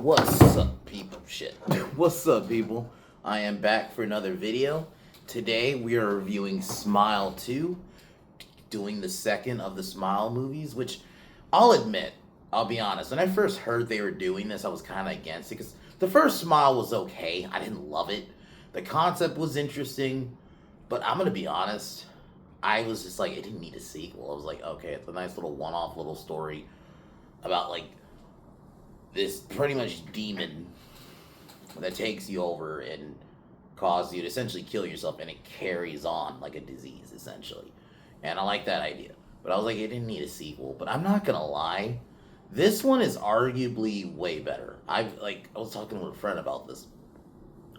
What's up, people? Shit. What's up, people? I am back for another video. Today we are reviewing Smile 2, doing the second of the Smile movies, which I'll admit, I'll be honest, when I first heard they were doing this, I was kind of against it, because the first Smile was okay. I didn't love it. The concept was interesting, but I'm going to be honest, I was just like, it didn't need a sequel. I was like, okay, it's a nice little one-off little story about, like, this pretty much demon that takes you over and causes you to essentially kill yourself, and it carries on like a disease, essentially. And I like that idea. But I was like, it didn't need a sequel. But I'm not gonna lie, this one is arguably way better. I was talking with a friend about this.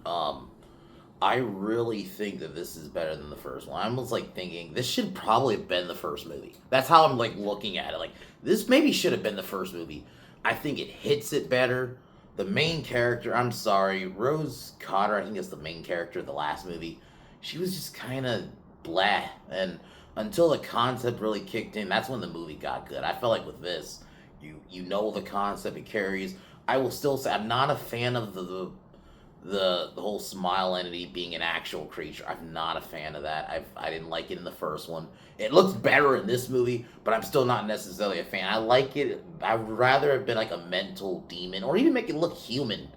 I really think that this is better than the first one. I was like thinking this should probably have been the first movie. That's how I'm like looking at it. Like, this maybe should have been the first movie. I think it hits it better. The main character, I'm sorry, Rose Cotter, I think is the main character of the last movie. She was just kind of blah. And until the concept really kicked in, that's when the movie got good. I felt like with this, you know the concept it carries. I will still say I'm not a fan of the whole Smile entity being an actual creature. I'm not a fan of that. I didn't like it in the first one. It looks better in this movie, but I'm still not necessarily a fan. I like it. I'd rather have been like a mental demon, or even make it look human,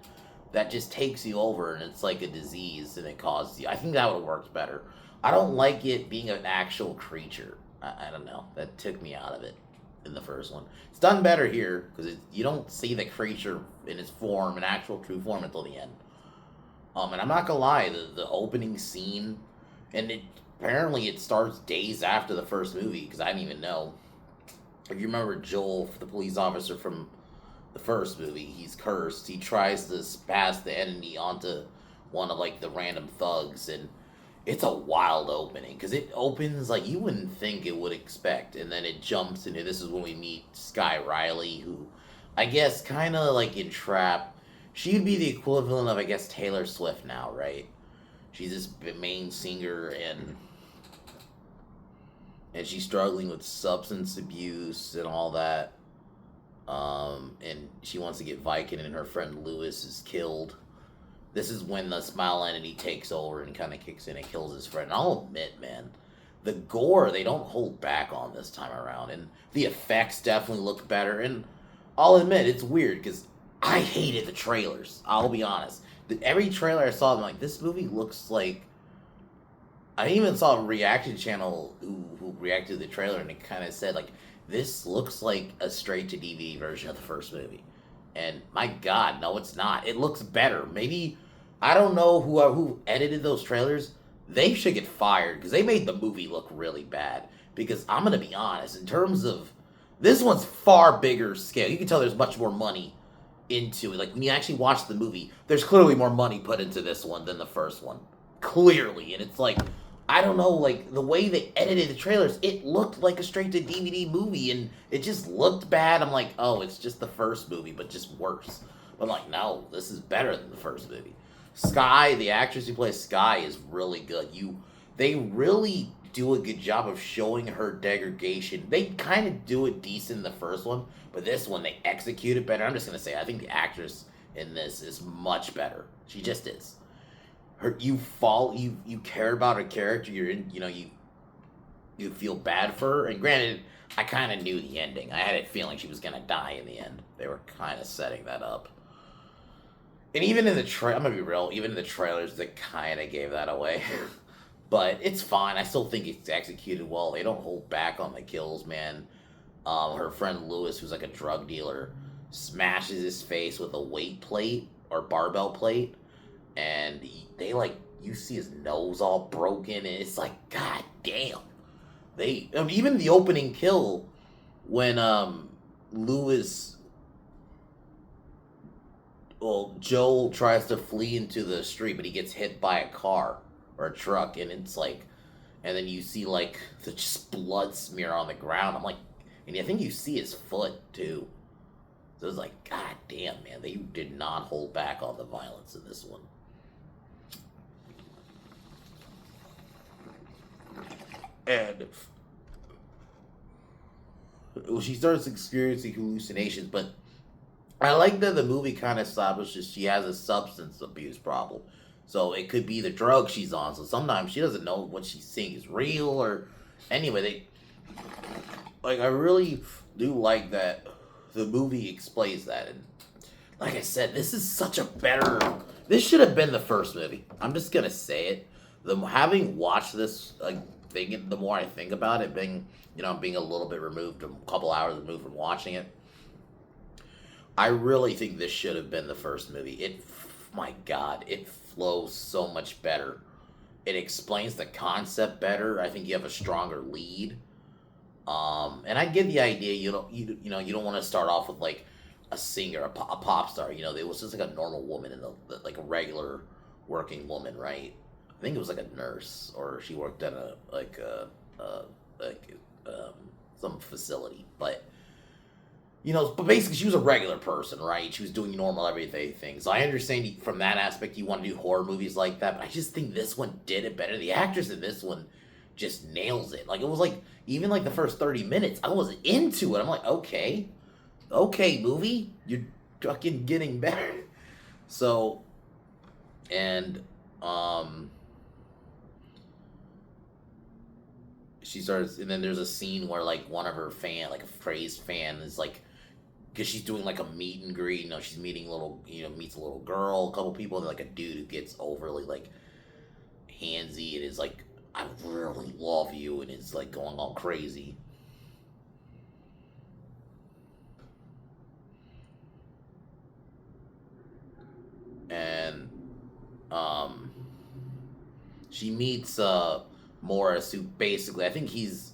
that just takes you over and it's like a disease and it causes you. I think that would have worked better. I don't like it being an actual creature. I don't know. That took me out of it in the first one. It's done better here because you don't see the creature in its form, in actual true form, until the end. And I'm not gonna lie, the opening scene, and apparently it starts days after the first movie, because I didn't even know. If you remember Joel, the police officer from the first movie, he's cursed. He tries to pass the entity onto one of like the random thugs, and it's a wild opening, because it opens like you wouldn't think it would expect, and then it jumps into, this is when we meet Sky Riley, who I guess kind of like entrapped. She'd be the equivalent of, I guess, Taylor Swift now, right? She's this main singer, and she's struggling with substance abuse and all that. And she wants to get Vicodin, and her friend Lewis is killed. This is when the Smile entity takes over and kind of kicks in and kills his friend. And I'll admit, man, the gore, they don't hold back on this time around. And the effects definitely look better. And I'll admit, it's weird, because I hated the trailers. I'll be honest. Every trailer I saw, I'm like, this movie looks like... I even saw a reaction channel who reacted to the trailer, and it kind of said, like, this looks like a straight-to-DVD version of the first movie. And my God, no, it's not. It looks better. Maybe, I don't know who edited those trailers. They should get fired, because they made the movie look really bad. Because I'm going to be honest, in terms of... This one's far bigger scale. You can tell there's much more money into it. Like, when you actually watch the movie, there's clearly more money put into this one than the first one. Clearly. And it's like, I don't know, like, the way they edited the trailers, it looked like a straight-to-DVD movie, and it just looked bad. I'm like, oh, it's just the first movie, but just worse. But I'm like, no, this is better than the first movie. Sky, the actress who plays Sky, is really good. They really do a good job of showing her degradation. They kind of do it decent in the first one, but this one, they execute it better. I'm just going to say, I think the actress in this is much better. She just is. You care about her character, you feel bad for her, and granted, I kind of knew the ending. I had a feeling she was going to die in the end. They were kind of setting that up. And even in the I'm going to be real, even in the trailers, they kind of gave that away. But it's fine. I still think it's executed well. They don't hold back on the kills, man. Her friend Lewis, who's like a drug dealer, smashes his face with a weight plate or barbell plate, and you see his nose all broken, and it's like, god damn. Even the opening kill when Joel tries to flee into the street, but he gets hit by a car or a truck, and it's like, and then you see like the just blood smear on the ground. I'm like, and I think you see his foot too. So it's like, god damn, man, they did not hold back on the violence in this one. And she starts experiencing hallucinations, but I like that the movie kind of establishes she has a substance abuse problem. So it could be the drug she's on. So sometimes she doesn't know what she's seeing is real or anyway, they like I really do like that the movie explains that. And like I said, this is such a better this should have been the first movie. I'm just going to say it. The having watched this like thinking the more I think about it being, being a little bit removed, a couple hours removed from watching it, I really think this should have been the first movie. My God, it flows so much better. It explains the concept better. I think you have a stronger lead. And I get the idea. You don't want to start off with like a singer, a pop star. It was just like a normal woman in like a regular working woman, right? I think it was like a nurse, or she worked at a like some facility, but but basically she was a regular person, right? She was doing normal everyday things. So I understand from that aspect you want to do horror movies like that, but I just think this one did it better. The actress in this one just nails it. Like it was like even like the first 30 minutes, I was into it. I'm like, okay, movie, you're fucking getting better. So, and she starts, and then there's a scene where like one of her like a crazed fan, is like because she's doing like a meet and greet. She's meeting meets a little girl, a couple people, and like a dude who gets overly like handsy and is like, I really love you, and is like going all crazy. And she meets Morris, who basically I think he's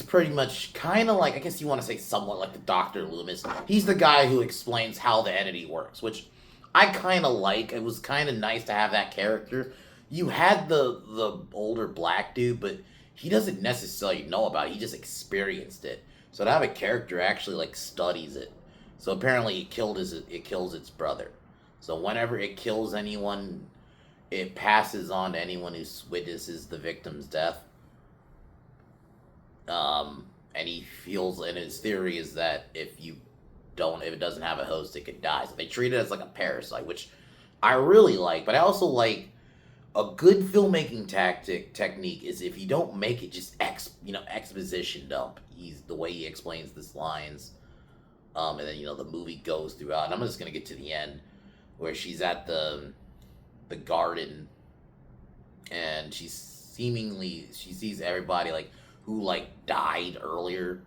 pretty much kind of like, I guess you want to say somewhat like the Dr. Loomis. He's the guy who explains how the entity works, which I kind of like. It was kind of nice to have that character. You had the older black dude, but he doesn't necessarily know about it. He just experienced it. So to have a character actually like studies it. So apparently it kills its brother. So whenever it kills anyone, it passes on to anyone who witnesses the victim's death. And he feels, and his theory is that if it doesn't have a host, it could die. So they treat it as like a parasite, which I really like. But I also like a good filmmaking technique is if you don't make it just exposition dump. The way he explains his lines, and then the movie goes throughout. And I'm just gonna get to the end where she's at the garden, and she sees everybody like who like died earlier,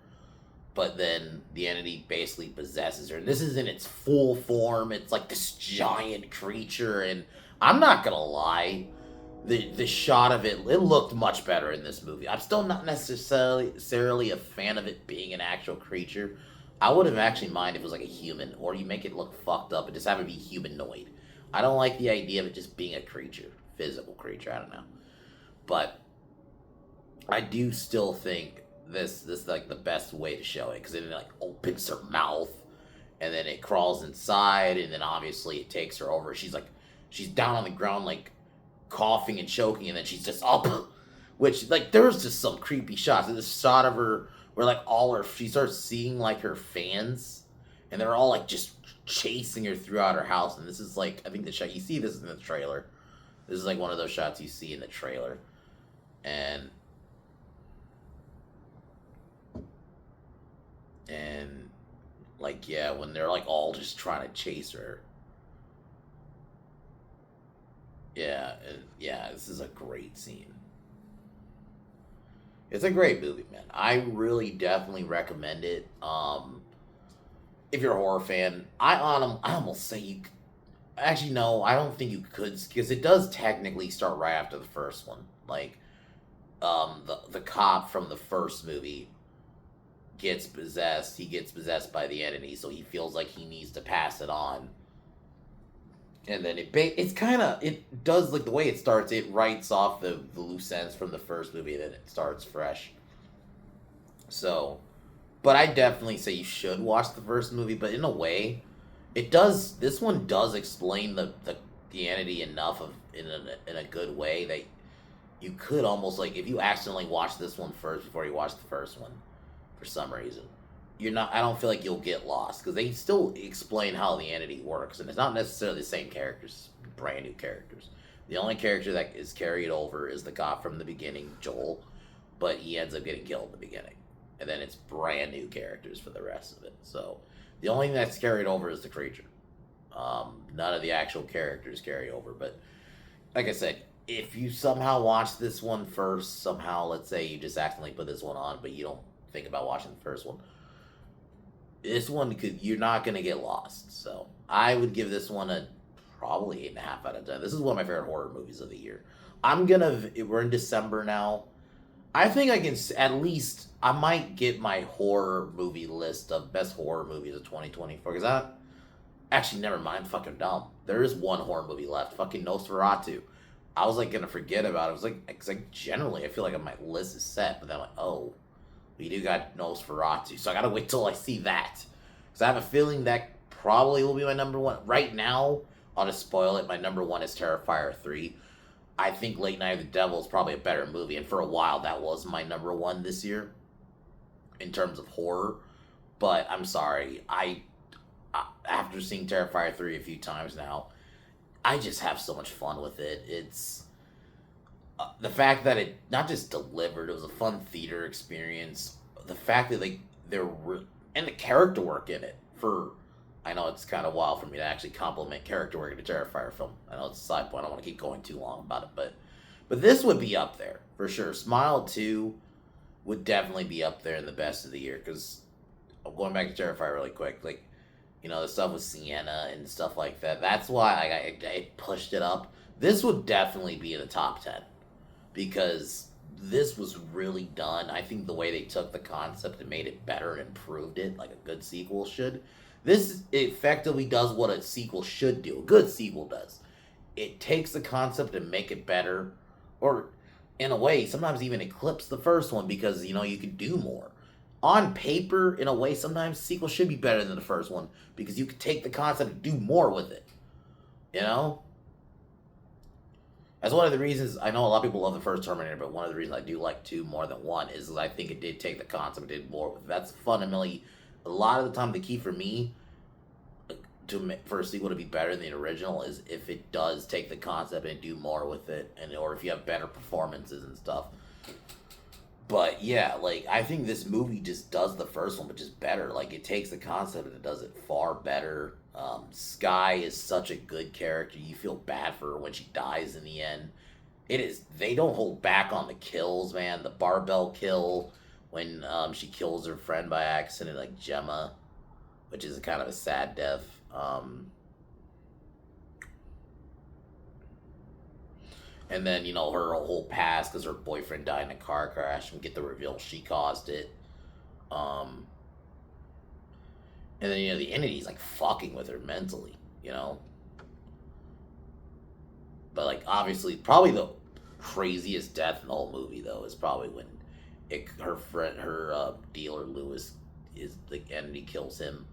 but then the entity basically possesses her. And this is in its full form. It's like this giant creature, and I'm not gonna lie, the shot of it looked much better in this movie. I'm still not necessarily a fan of it being an actual creature. I would have actually mind if it was like a human, or you make it look fucked up and just have it be humanoid. I don't like the idea of it just being a creature, physical creature. I don't know, but I do still think this like the best way to show it, because it like opens her mouth, and then it crawls inside, and then obviously it takes her over. She's down on the ground like coughing and choking, and then she's just up, which like there's just some creepy shots. And this shot of her where like she starts seeing like her fans, and they're all like just chasing her throughout her house. And this is like, I think the shot you see this in the trailer. This is like one of those shots you see in the trailer, and like yeah, when they're like all just trying to chase her. Yeah, this is a great scene. It's a great movie, man. I really definitely recommend it. If you're a horror fan, I almost say you. Actually, no, I don't think you could, because it does technically start right after the first one. Like, the cop from the first movie gets possessed. He gets possessed by the entity, so he feels like he needs to pass it on. And then it does, like the way it starts, it writes off the loose ends from the first movie, and then it starts fresh. So, but I definitely say you should watch the first movie. But in a way, this one does explain the entity enough in a good way that you could almost, like, if you accidentally watch this one first before you watch the first one for some reason, you're not. I don't feel like you'll get lost because they still explain how the entity works, and it's not necessarily the same characters, brand new characters. The only character that is carried over is the guy from the beginning, Joel, but he ends up getting killed in the beginning, and then it's brand new characters for the rest of it. So the only thing that's carried over is the creature. None of the actual characters carry over, but like I said, if you somehow watch this one first, somehow let's say you just accidentally put this one on, but you don't think about watching the first one, this one could you're not gonna get lost. So I would give this one a probably 8.5 out of 10. This is one of my favorite horror movies of the year. We're in December now. I think I can at least I might get my horror movie list of best horror movies of 2024 because I actually never mind. I'm fucking dumb. There is one horror movie left. Fucking Nosferatu. I was like gonna forget about it. I was like, cause like generally I feel like my list is set, but then I'm like, oh, we do got Nosferatu, so I gotta wait till I see that. Cause I have a feeling that probably will be my number one. Right now, I'll just spoil it. My number one is Terrifier 3. I think Late Night of the Devil is probably a better movie, and for a while that was my number one this year in terms of horror. But I'm sorry, I after seeing Terrifier 3 a few times now, I just have so much fun with it. It's the fact that it not just delivered; it was a fun theater experience. The fact that and the character work in it. I know it's kind of wild for me to actually compliment character work in a Terrifier film. I know it's a side point. I don't want to keep going too long about it, but this would be up there for sure. Smile 2 would definitely be up there in the best of the year because I'm going back to Terrifier really quick. Like, the stuff with Sienna and stuff like that. That's why I pushed it up. This would definitely be in the top 10 because this was really done. I think the way they took the concept and made it better and improved it like a good sequel should. This effectively does what a sequel should do. A good sequel does. It takes the concept and make it better, or in a way, sometimes even eclipse the first one because you can do more. On paper, in a way, sometimes sequel should be better than the first one because you could take the concept and do more with it. That's one of the reasons I know a lot of people love the first Terminator, but one of the reasons I do like 2 more than 1 is I think it did take the concept and did more with it. That's fundamentally a lot of the time the key for me for a sequel to be better than the original is if it does take the concept and do more with it, or if you have better performances and stuff. But yeah, I think this movie just does the first one, but just better. It takes the concept and it does it far better. Skye is such a good character. You feel bad for her when she dies in the end. They don't hold back on the kills, man. The barbell kill when she kills her friend by accident, like Gemma, which is kind of a sad death. And then, her whole past because her boyfriend died in a car crash and get the reveal she caused it. And then, the entity's fucking with her mentally. But obviously, probably the craziest death in the whole movie, though, is probably when her dealer Lewis the entity kills him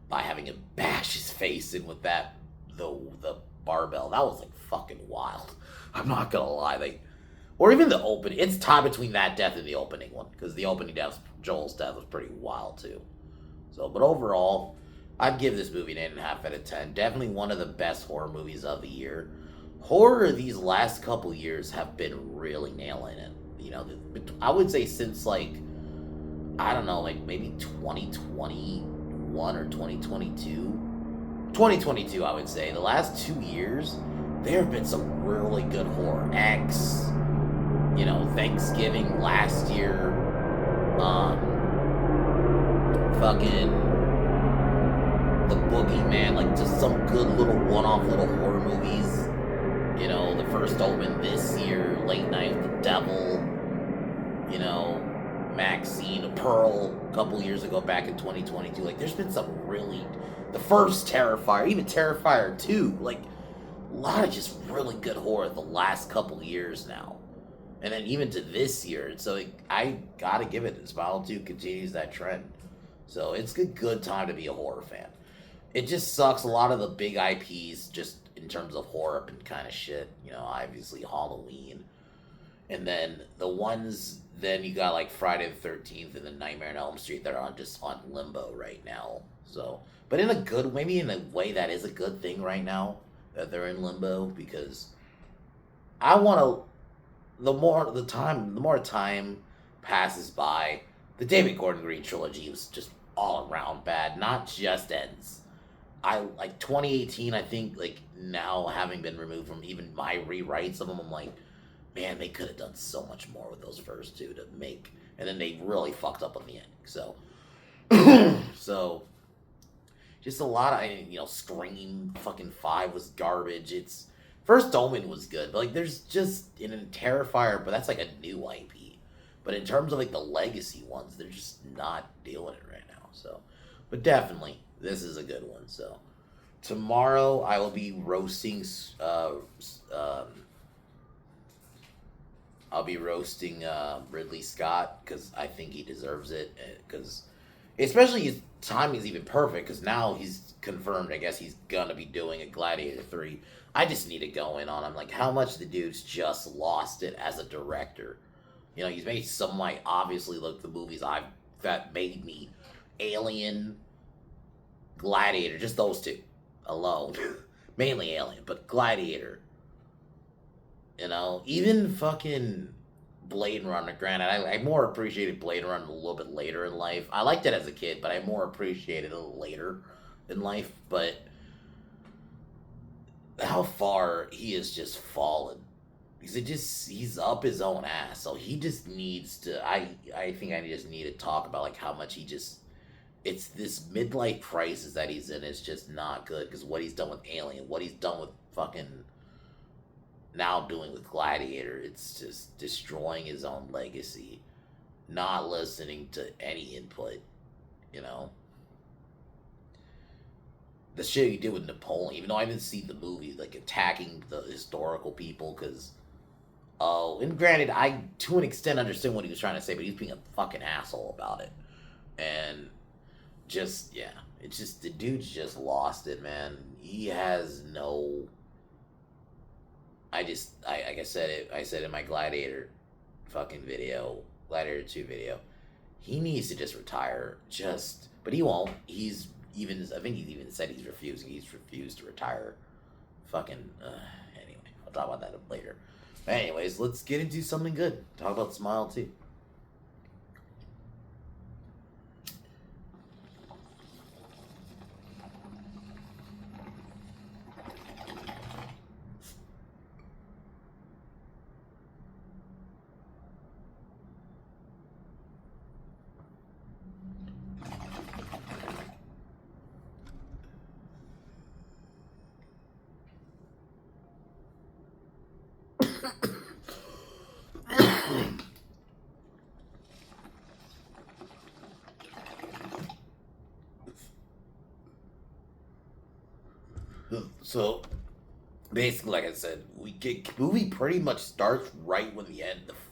by having him bash his face in with the barbell. That was fucking wild. I'm not gonna lie, or even the opening. It's tied between that death and the opening one because the opening death, Joel's death, was pretty wild too. So, but overall, I'd give this movie an 8.5 out of 10. Definitely one of the best horror movies of the year. Horror these last couple years have been really nailing it. I would say since I don't know, maybe 2021 or 2022. 2022, I would say. The last 2 years, there have been some really good horror. X, Thanksgiving last year, fucking The Boogeyman, just some good little one-off little horror movies. The First Omen this year, Late Night of the Devil, Maxine, Pearl, a couple years ago back in 2022. There's been some really... The first Terrifier, even Terrifier 2, a lot of just really good horror the last couple years now. And then even to this year. So I gotta give it. Smile 2 continues that trend. So it's a good time to be a horror fan. It just sucks a lot of the big IPs just in terms of horror and kind of shit. Obviously Halloween And then the ones, then you got like Friday the 13th and then Nightmare on Elm Street that are on just on limbo right now. So, but in a good, maybe in a way that is a good thing right now that they're in limbo because I want to. The more time passes by, the David Gordon Green trilogy was just all around bad, not just ends. I like 2018. I think like now having been removed from even my rewrites of them, I'm like, man, they could have done so much more with those first two to make, and then they really fucked up on the ending. So, so just a lot of Scream fucking 5 was garbage. It's first Omen was good, but like there's just in a Terrifier, but that's like a new IP. But in terms of like the legacy ones, they're just not doing it right now. So, but definitely this is a good one. So tomorrow I will be roasting. Um, I'll be roasting Ridley Scott because I think he deserves it. Because especially his timing is even perfect because now he's confirmed. I guess he's gonna be doing a Gladiator 3. I just need to go in on him. Like how much the dude's just lost it as a director. He's made some like obviously look the movies that made me Alien, Gladiator, just those two alone. Mainly Alien, but Gladiator. Even fucking Blade Runner. Granted, I more appreciated Blade Runner a little bit later in life. I liked it as a kid, but I more appreciated it a little later in life. But how far he has just fallen. Because he's up his own ass. So he just needs to, I think I just need to talk about like how much it's this midlife crisis that he's in is just not good. Because what he's done with Alien, what he's done with fucking now doing with Gladiator, it's just destroying his own legacy. Not listening to any input, you know. The shit he did with Napoleon, even though I didn't see the movie, like attacking the historical people, because and granted, I to an extent understand what he was trying to say, but he was being a fucking asshole about it, and just yeah, it's just the dude's just lost it, man. He has no. Like I said it. I said in my Gladiator, fucking video, Gladiator 2 video, he needs to just retire. But he won't. I think he's even said he's refusing. He's refused to retire. Fucking, anyway, I'll talk about that later. But anyways, let's get into something good. Talk about Smile 2. So, basically, like I said, movie pretty much starts right when the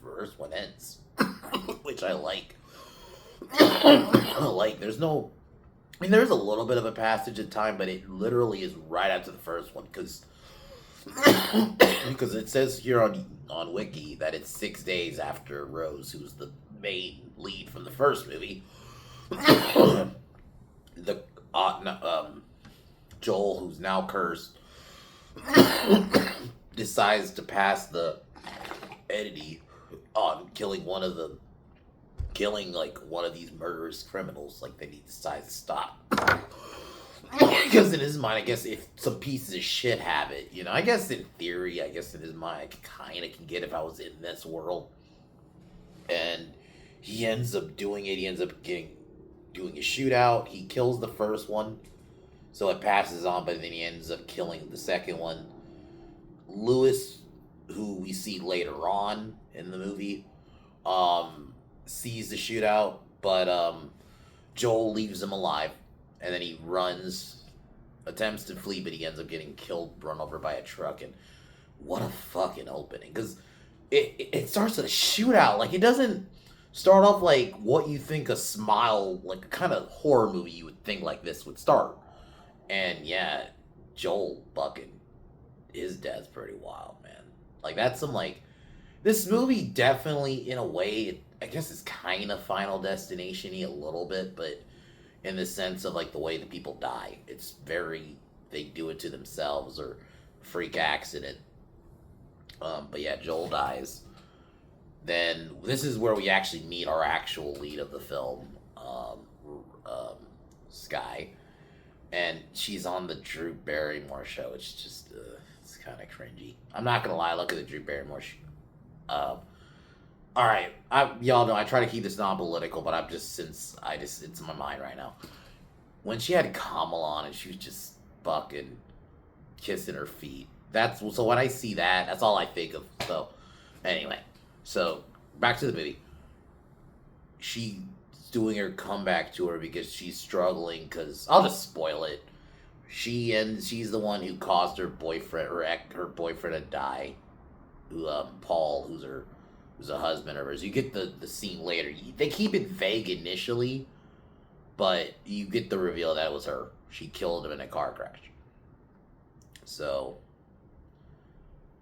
first one ends, which I like. Like, there's no, I mean, there's a little bit of a passage of time, but it literally is right after the first one because because it says here on Wiki that it's 6 days after Rose, who's the main lead from the first movie. the Joel, who's now cursed, decides to pass the entity on killing like one of these murderous criminals. Like, then he decides to stop. Because in his mind, I guess if some pieces of shit have it, I guess in theory, I guess in his mind, I kind of can get if I was in this world. And he ends up doing it. He ends up doing a shootout. He kills the first one, so it passes on, but then he ends up killing the second one. Lewis, who we see later on in the movie, sees the shootout, but Joel leaves him alive, and then he attempts to flee, but he ends up getting run over by a truck. And what a fucking opening, because it starts with a shootout. Like, it doesn't start off like what you think a Smile, like a kind of horror movie you would think like this would start. And yeah, Joel bucking his death's pretty wild, man. Like, that's some like This movie definitely, in a way, I guess it's kind of Final Destination-y a little bit, but in the sense of like the way the people die, it's very they do it to themselves or freak accident. But yeah, Joel dies. Then this is where we actually meet our actual lead of the film, um, Sky, and she's on the Drew Barrymore show. It's just it's kind of cringy. I'm not gonna lie. Look at the Drew Barrymore show. Um, all right, y'all know I try to keep this non-political, but I'm just since I just it's in my mind right now. When she had Kamala on and she was just fucking kissing her feet. That's so when I see that, that's all I think of. So anyway, so back to the movie. She's doing her comeback tour because she's struggling. Because I'll just spoil it. She's the one who caused her boyfriend, her boyfriend, to die. Who Paul, who's a husband of hers. You get the scene later. They keep it vague initially, but you get the reveal that it was her. She killed him in a car crash. So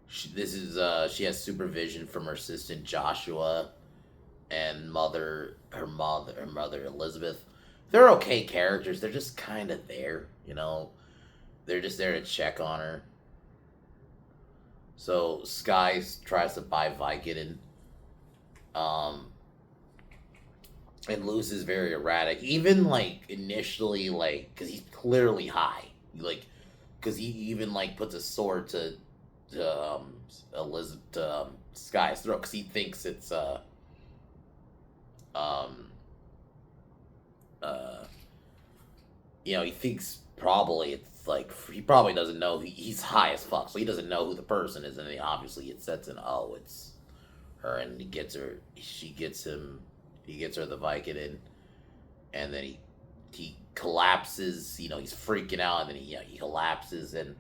she has supervision from her assistant Joshua and her mother Elizabeth. They're okay characters. They're just kind of there, you know. They're just there to check on her. So Sky tries to buy Vicodin, um, and Lewis is very erratic. Even like initially, like because he's clearly high, like because he even like puts a sword to Elizabeth Sky's throat because he thinks it's um uh he thinks probably it's like he probably doesn't know he's high as fuck, so he doesn't know who the person is, and then obviously it sets in it's her, and he gets her the Vicodin, and then he collapses. He's freaking out, and then he collapses, and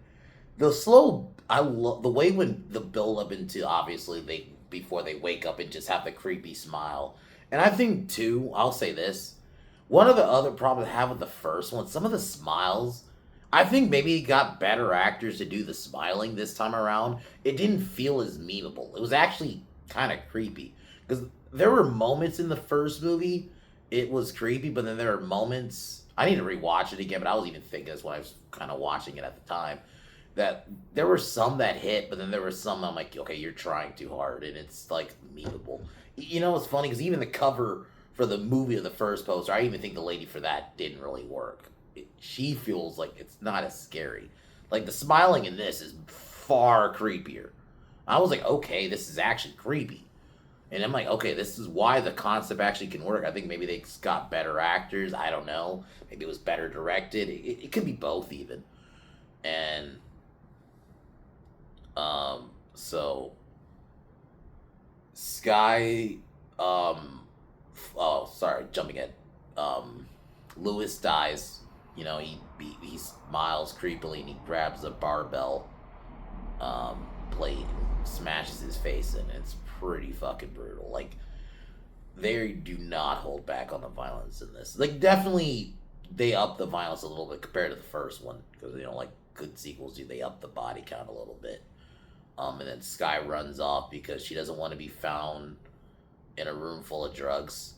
the slow. I love the way when the build up into obviously they before they wake up and just have the creepy smile, and I think too. I'll say this. One of the other problems I have with the first one, some of the smiles, I think maybe he got better actors to do the smiling this time around. It didn't feel as memeable. It was actually kind of creepy. Because there were moments in the first movie, it was creepy, but then there were moments, I need to rewatch it again, but I was even thinking this when I was kind of watching it at the time, that there were some that hit, but then there were some I'm like, okay, you're trying too hard, and it's like memeable. It's funny, because even the cover for the movie of the first poster, I even think the lady for that didn't really work. She feels like it's not as scary. Like the smiling in this is far creepier. I was like, okay, this is actually creepy. And I'm like, okay, this is why the concept actually can work. I think maybe they got better actors. I don't know. Maybe it was better directed. It could be both even. And so Sky, oh, sorry, jumping ahead. Lewis dies. He smiles creepily and he grabs a barbell plate and smashes his face in. It's pretty fucking brutal. Like, they do not hold back on the violence in this. Like, definitely they up the violence a little bit compared to the first one because like good sequels do, they up the body count a little bit. And then Sky runs off because she doesn't want to be found in a room full of drugs.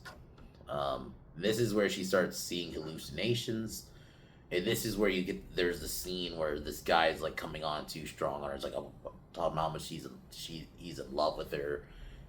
This is where she starts seeing hallucinations. And this is where there's the scene where this guy is like coming on too strong on her. It's like, oh, talking about how much he's in love with her,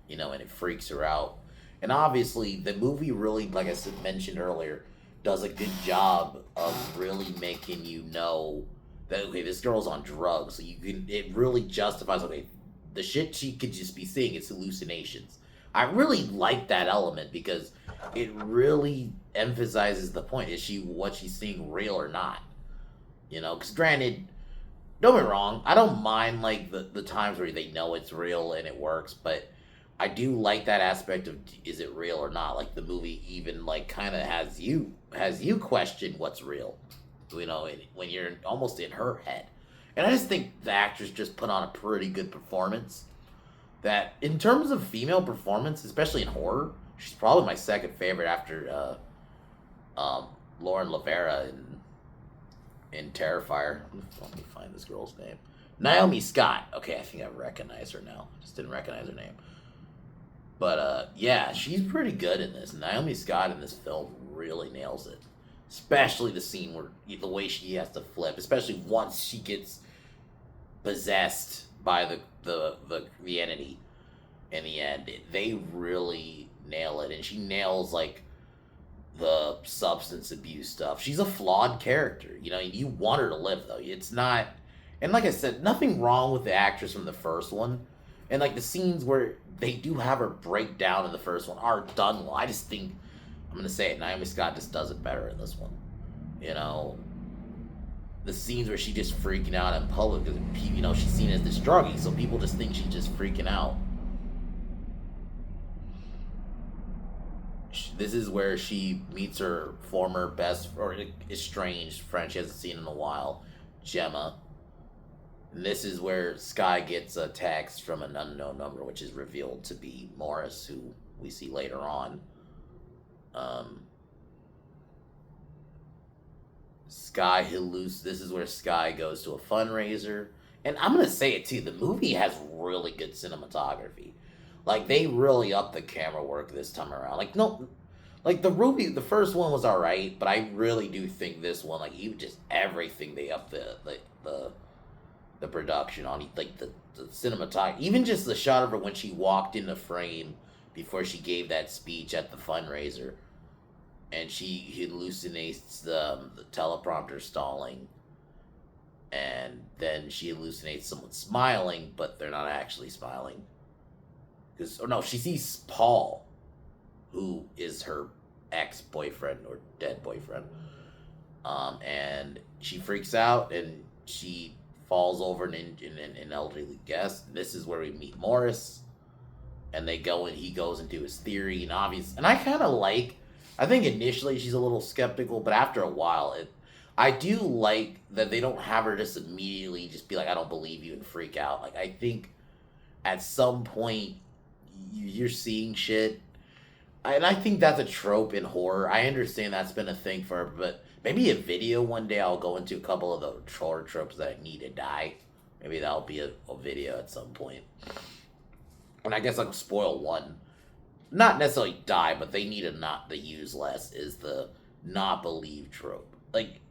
and it freaks her out. And obviously, the movie really, like I mentioned earlier, does a good job of really making you know that, okay, this girl's on drugs. So it really justifies, okay, the shit she could just be seeing is hallucinations. I really like that element because it really emphasizes the point. Is what she's seeing real or not? Because granted, don't get me wrong, I don't mind like the times where they know it's real and it works, but I do like that aspect of is it real or not? Like the movie even like kind of has you question what's real, when you're almost in her head. And I just think the actress just put on a pretty good performance. That in terms of female performance, especially in horror, she's probably my second favorite after Lauren Lavera in Terrifier. Let me find this girl's name. Naomi Scott. Okay, I think I recognize her now. Just didn't recognize her name. But yeah, she's pretty good in this. Naomi Scott in this film really nails it, especially the scene where the way she has to flip, especially once she gets possessed by the entity. In the end, they really nail it, and she nails like the substance abuse stuff. She's a flawed character. You know, you want her to live though. It's not, and like I said, nothing wrong with the actress from the first one, and like the scenes where they do have her break down in the first one are done well. I just think I'm gonna say it. Naomi Scott just does it better in this one. You know, the scenes where she's just freaking out in public because she's seen as this druggie, so people just think she's just freaking out. This is where she meets her former best or estranged friend she hasn't seen in a while, Gemma. And this is where Skye gets a text from an unknown number, which is revealed to be Morris, who we see later on. Skye This is where Skye goes to a fundraiser, and I'm gonna say it too. The movie has really good cinematography. Like they really upped the camera work this time around. Like no, like the first one was all right, but I really do think this one, like even just everything they upped the production on, like the cinematography, even just the shot of her when she walked in the frame before she gave that speech at the fundraiser, and she hallucinates the teleprompter stalling, and then she hallucinates someone smiling, but they're not actually smiling. She sees Paul, who is her ex-boyfriend or dead boyfriend. And she freaks out and she falls over an elderly guest. This is where we meet Morris, and he goes into his theory and I think initially she's a little skeptical, but after a while I do like that they don't have her just immediately just be like, I don't believe you, and freak out. Like I think at some point you're seeing shit, and I think that's a trope in horror. I understand that's been a thing but maybe a video one day I'll go into a couple of the horror tropes that need to die. Maybe that'll be a video at some point. And I guess I'll spoil one. Not necessarily die, but they need to not to use less, is the not believe trope. Like,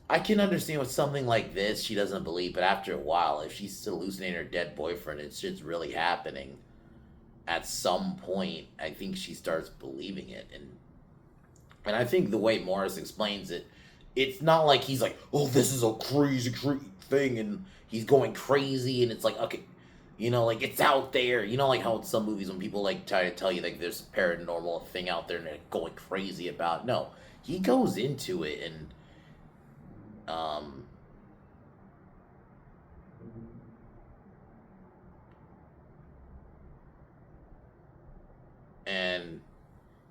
I can understand with something like this she doesn't believe, but after a while, if she's hallucinating her dead boyfriend, it's just really happening. At some point, I think she starts believing it, and I think the way Morris explains it, it's not like he's like, oh, this is a crazy thing, and he's going crazy, and it's like, okay, like it's out there. Like how in some movies when people like try to tell you like there's a paranormal thing out there and they're going crazy about. No, he goes into it and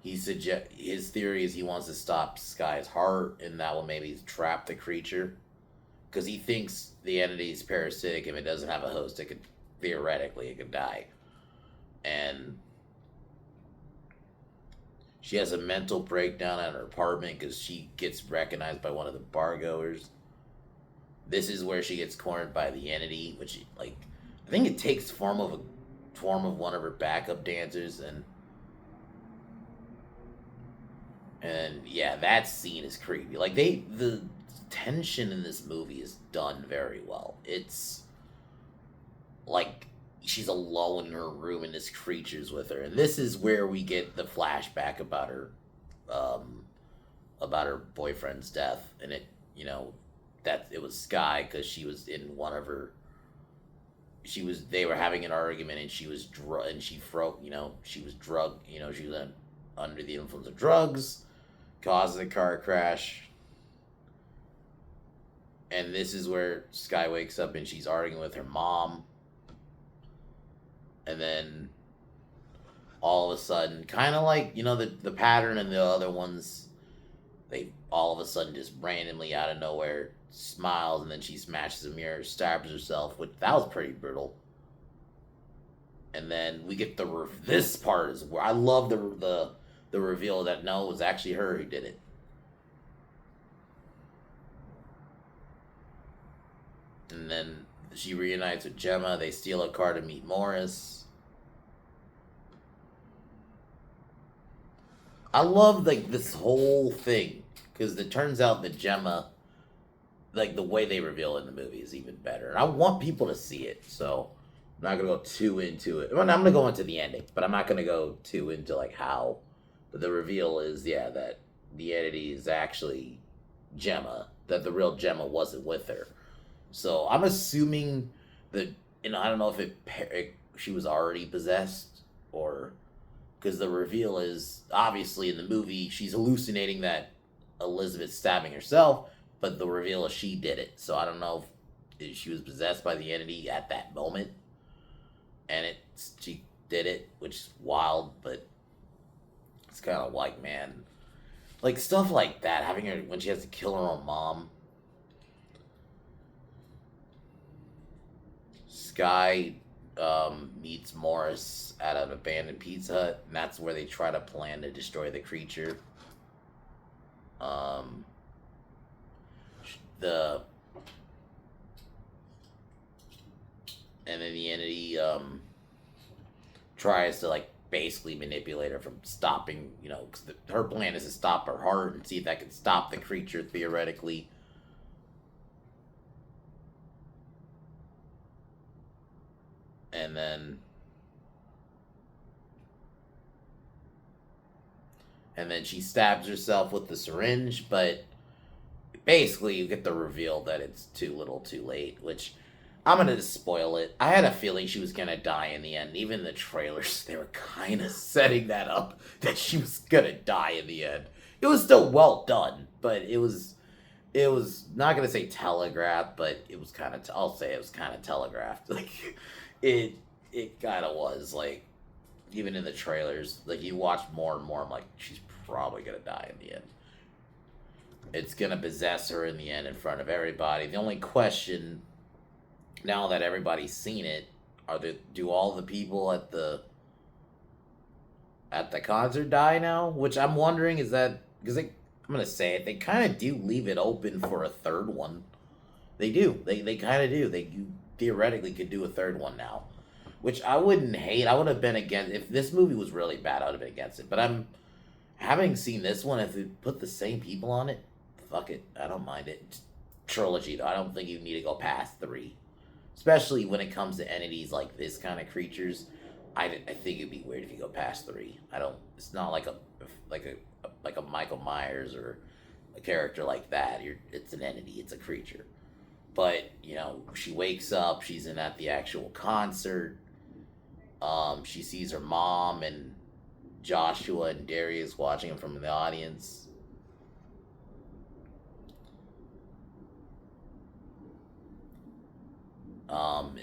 his theory is he wants to stop Skye's heart, and that will maybe trap the creature, because he thinks the entity is parasitic. If it doesn't have a host, it could die. And she has a mental breakdown at her apartment because she gets recognized by one of the bar goers. This is where she gets cornered by the entity, which I think it takes form of one of her backup dancers, and yeah, that scene is creepy. Like the tension in this movie is done very well. It's like she's alone in her room and this creature's with her, and this is where we get the flashback about her boyfriend's death, and that it was Skye because she was in one of her. They were having an argument, and she was and she froze. She was drugged. She was under the influence of drugs, causes a car crash. And this is where Skye wakes up and she's arguing with her mom. And then all of a sudden, kind of like, the pattern in the other ones, they all of a sudden just randomly out of nowhere smiles, and then she smashes a mirror, stabs herself, which that was pretty brutal. And then we get this part is where I love the reveal that no, it was actually her who did it. And then she reunites with Gemma. They steal a car to meet Morris. I love like this whole thing because it turns out that Gemma, like the way they reveal it in the movie, is even better, and I want people to see it. So I'm not gonna go too into it. Well, I'm gonna go into the ending, but I'm not gonna go too into like how. But the reveal is, yeah, that the entity is actually Gemma. That the real Gemma wasn't with her. So I'm assuming that, I don't know if she was already possessed or because the reveal is obviously in the movie she's hallucinating that Elizabeth's stabbing herself, but the reveal is she did it. So I don't know if she was possessed by the entity at that moment, and she did it, which is wild, but it's kind of like, man, like stuff like that, having her when she has to kill her own mom. Sky meets Morris at an abandoned Pizza Hut, and that's where they try to plan to destroy the creature. Um, the and then the entity tries to like basically manipulate her from stopping. Because her plan is to stop her heart and see if that can stop the creature theoretically. And then she stabs herself with the syringe, but basically you get the reveal that it's too little too late, which I'm gonna just spoil it. I had a feeling she was gonna die in the end. Even the trailers, they were kind of setting that up, that she was gonna die in the end. It was still well done, but it was not gonna say telegraphed, but it was kind of, I'll say it was kind of telegraphed. Like, it kind of was, like, even in the trailers, like, you watch more and more, I'm like, she's probably gonna die in the end. It's gonna possess her in the end in front of everybody. The only question, now that everybody's seen it, do all the people at the concert die now? Which I'm wondering, is that because I'm gonna say it, they kind of do leave it open for a third one. They do. They kind of do. You theoretically could do a third one now, which I wouldn't hate. I would have been against if this movie was really bad. I would have been against it. But I'm having seen this one. If they put the same people on it, fuck it. I don't mind it. It's trilogy though. I don't think you need to go past 3, especially when it comes to entities like this kind of creatures. I think it'd be weird if you go past 3. I don't. It's not like a Michael Myers or a character like that. It's an entity. It's a creature. But she wakes up. She's at the actual concert. She sees her mom and Joshua and Darius watching him from the audience.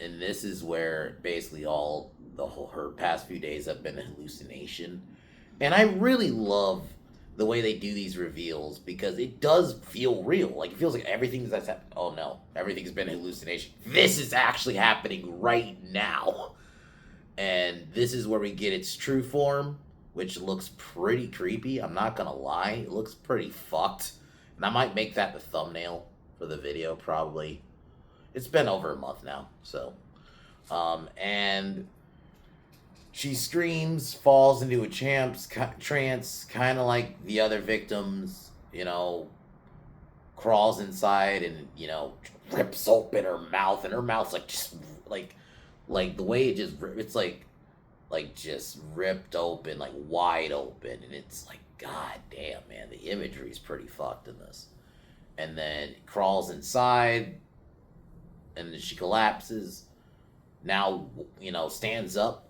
And this is where basically her past few days have been a hallucination. And I really love the way they do these reveals because it does feel real. Like, it feels like everything that's happened. Oh no, everything's been a hallucination. This is actually happening right now. And this is where we get its true form, which looks pretty creepy. I'm not gonna lie. It looks pretty fucked. And I might make that the thumbnail for the video, probably. It's been over a month now, so. And she screams, falls into a trance, kind of like the other victims, crawls inside and, rips open her mouth, and her mouth's like just like the way it's like just ripped open, like wide open, and it's like, god damn, man, the imagery is pretty fucked in this. And then crawls inside, and then she collapses. Now, stands up,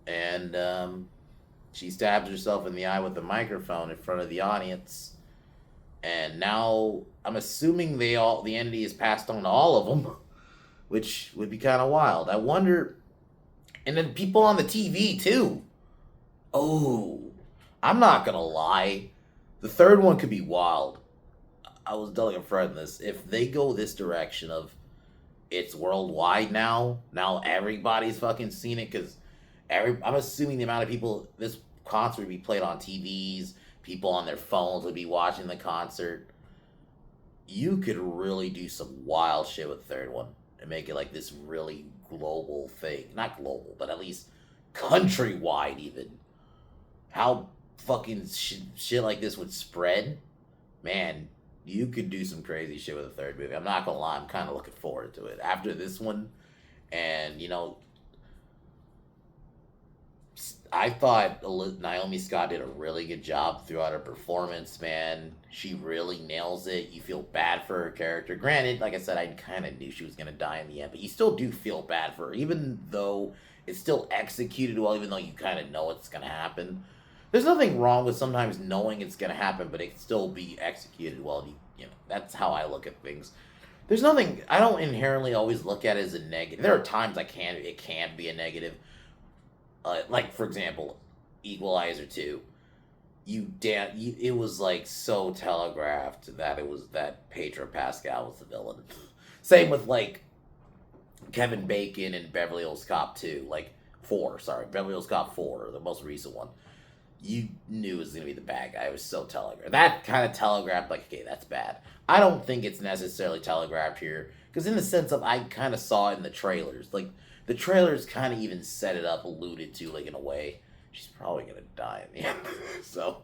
and she stabs herself in the eye with the microphone in front of the audience. And now I'm assuming the entity is passed on to all of them, which would be kind of wild. I wonder. And then people on the TV too. Oh, I'm not gonna lie, the third one could be wild. I was telling a friend this. If they go this direction of it's worldwide now everybody's fucking seen it, because I'm assuming the amount of people this concert would be played on TVs, people on their phones would be watching the concert. You could really do some wild shit with the third one and make it like this really global thing. Not global, but at least countrywide even. How fucking shit like this would spread, man, you could do some crazy shit with a third movie. I'm not gonna lie, I'm kind of looking forward to it. After this one, and I thought Naomi Scott did a really good job throughout her performance, man. She really nails it. You feel bad for her character. Granted, like I said, I kind of knew she was going to die in the end, but you still do feel bad for her, even though it's still executed well, even though you kind of know it's going to happen. There's nothing wrong with sometimes knowing it's going to happen, but it can still be executed well. That's how I look at things. There's nothing, I don't inherently always look at it as a negative. There are times it can be a negative. Like for example, Equalizer 2. It was like so telegraphed that Pedro Pascal was the villain. Same with like Kevin Bacon and Beverly Hills Cop 2, like 4, sorry, Beverly Hills Cop 4, the most recent one. You knew it was gonna be the bad guy. It was so telegraphed. That kind of telegraphed, like, okay, that's bad. I don't think it's necessarily telegraphed here, because in the sense of I kind of saw it in the trailers. Like, the trailers kind of even set it up, alluded to, like, in a way. She's probably gonna die in the end. So,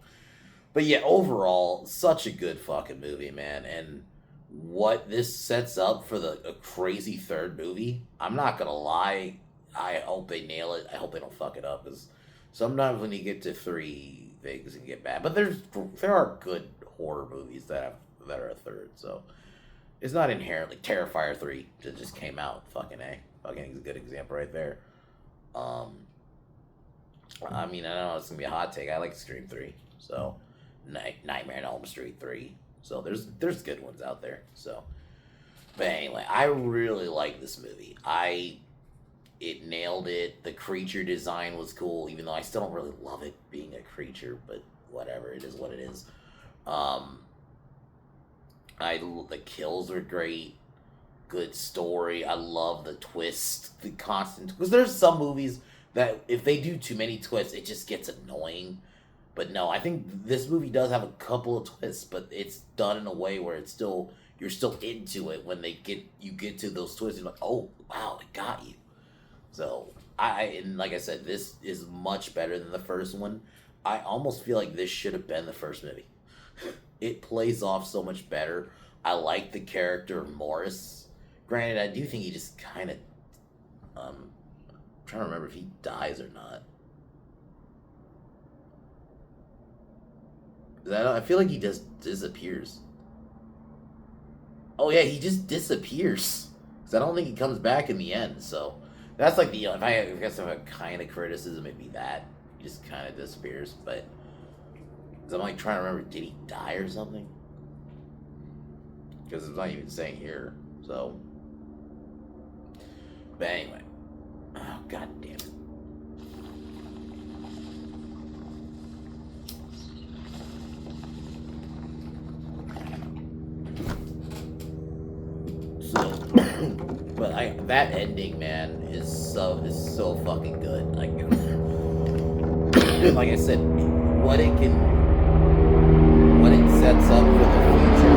but yeah, overall, such a good fucking movie, man. And what this sets up for a crazy third movie, I'm not gonna lie. I hope they nail it. I hope they don't fuck it up, because sometimes when you get to 3, things can get bad. But there are good horror movies that are a third, so it's not inherently Terrifier 3 that just came out. Fucking A. Fucking is a good example right there. I mean, I don't know, it's gonna be a hot take. I like Scream 3, so Nightmare on Elm Street 3. So there's good ones out there. So, but anyway, I really like this movie. It nailed it. The creature design was cool, even though I still don't really love it being a creature, but whatever, it is what it is. The kills were great. Good story. I love the twist, the constant, because there's some movies that if they do too many twists, it just gets annoying. But no, I think this movie does have a couple of twists, but it's done in a way where you're still into it when you get to those twists. You're like, oh wow, it got you. So and like I said, this is much better than the first one. I almost feel like this should have been the first movie. It plays off so much better. I like the character of Morris. Granted, I do think he just kind of, I'm trying to remember if he dies or not. I feel like he just disappears. Oh yeah, he just disappears. Because I don't think he comes back in the end, so that's like if I guess if I have a kind of criticism, it'd be that. He just kind of disappears, but because I'm like trying to remember, did he die or something? Because it's not even saying here, so. But anyway. Oh, god damn it. So, but that ending, man, is so fucking good. Like, like I said, what it sets up for the future.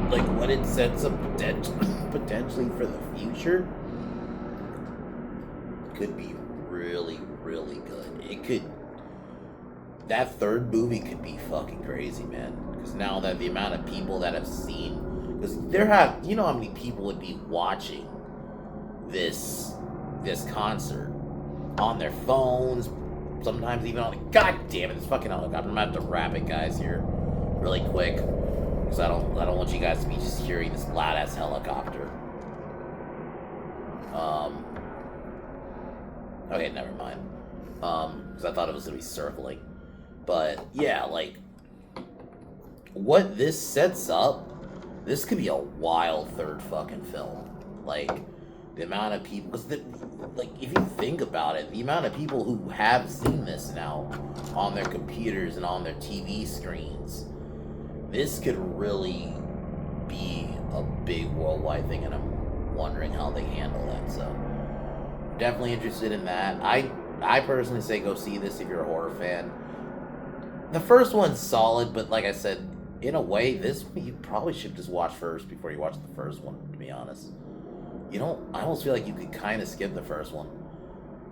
Like, what it sets up potentially for the future could be really, really good. That third movie could be fucking crazy, man. Because now that the amount of people that have seen, because you know how many people would be watching this concert on their phones, sometimes even on. God damn it! This fucking helicopter. I'm gonna have to wrap it, guys, here, really quick, because I don't want you guys to be just hearing this loud ass helicopter. Okay, never mind. Because I thought it was gonna be circling. But yeah, like, what this sets up, this could be a wild third fucking film. Like, the amount of people, because like, if you think about it, the amount of people who have seen this now on their computers and on their TV screens, this could really be a big worldwide thing, and I'm wondering how they handle that. So, definitely interested in that. I personally say go see this if you're a horror fan. The first one's solid, but like I said, in a way, this one you probably should just watch first before you watch the first one, to be honest. I almost feel like you could kind of skip the first one.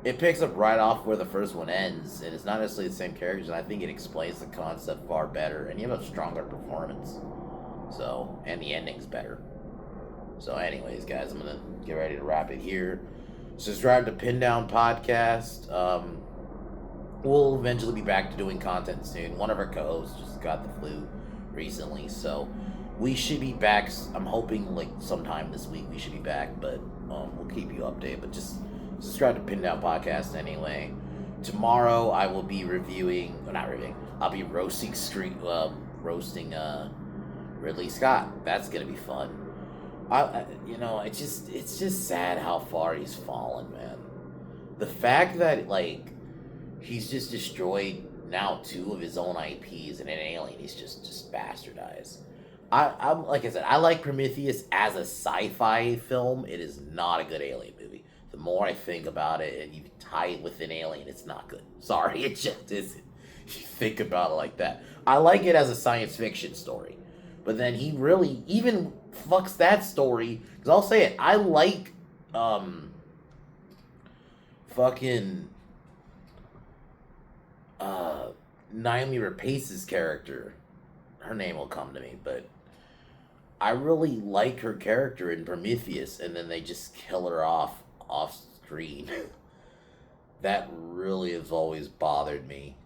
it picks up right off where the first one ends, and it's not necessarily the same characters, and I think it explains the concept far better, and you have a stronger performance. So, and the ending's better. So, anyways, guys, I'm gonna get ready to wrap it here. Subscribe to Pin Down Podcast. We'll eventually be back to doing content soon. One of our co-hosts just got the flu recently, so we should be back. I'm hoping like sometime this week we should be back, but we'll keep you updated. But just subscribe to Pin Down Podcast anyway. Tomorrow I will be reviewing, or not reviewing. I'll be roasting Ridley Scott. That's gonna be fun. It's just sad how far he's fallen, man. The fact that like he's just destroyed now 2 of his own IPs, and an Alien he's just bastardized. I'm like I said, I like Prometheus as a sci-fi film. It is not a good Alien movie. The more I think about it, and you tie it with an Alien, it's not good. Sorry, it just isn't. You think about it like that. I like it as a science fiction story, but then he really even fucks that story. Because I'll say it, I like fucking Naomi Rapace's character. Her name will come to me, but I really like her character in Prometheus, and then they just kill her off screen. That really has always bothered me.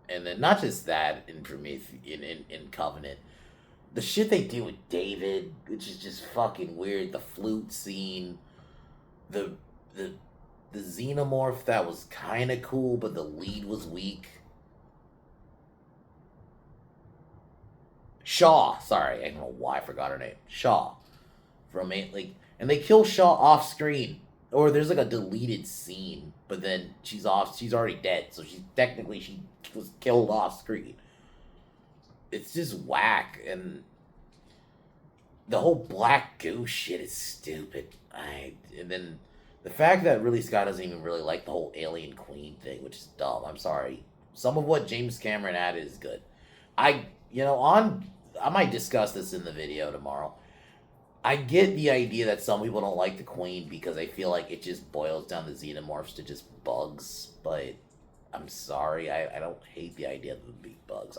And then not just that in Prometheus, in Covenant, the shit they do with David, which is just fucking weird. The flute scene, the xenomorph that was kind of cool, but the lead was weak. Shaw, sorry, I don't know why I forgot her name. Shaw, and they kill Shaw off screen, or there's like a deleted scene, but then she's already dead, so she was killed off screen. It's just whack, and the whole black goo shit is stupid. And then the fact that Ridley Scott doesn't even really like the whole Alien Queen thing, which is dumb. I'm sorry. Some of what James Cameron added is good. I might discuss this in the video tomorrow. I get the idea that some people don't like the Queen because I feel like it just boils down the xenomorphs to just bugs, but I'm sorry. I don't hate the idea of them being bugs.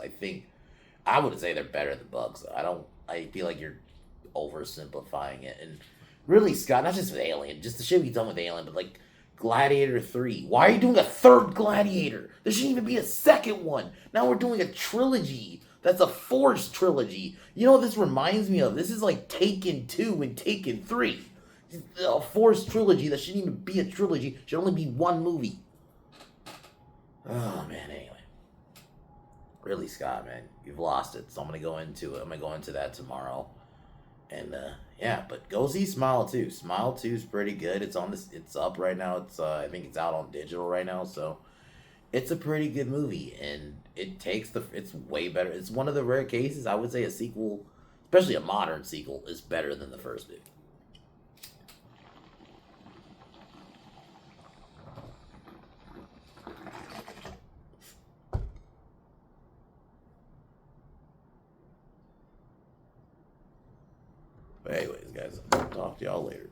I would say they're better than bugs. I feel like you're oversimplifying it. And really, Scott, not just with Alien, just the shit we've done with Alien, but like Gladiator 3. Why are you doing a third Gladiator? There shouldn't even be a second one. Now we're doing a trilogy. That's a forced trilogy. You know what this reminds me of? This is like Taken 2 and Taken 3. A forced trilogy that shouldn't even be a trilogy. Should only be one movie. Oh, man, anyway. Ridley Scott, man. You've lost it. So I'm going to go into it. I'm going to go into that tomorrow. And, yeah, but go see Smile 2. Smile 2 is pretty good. It's up right now. I think it's out on digital right now, so it's a pretty good movie, and it's way better. It's one of the rare cases, I would say a sequel, especially a modern sequel, is better than the first movie. But anyways, guys, I'll talk to y'all later.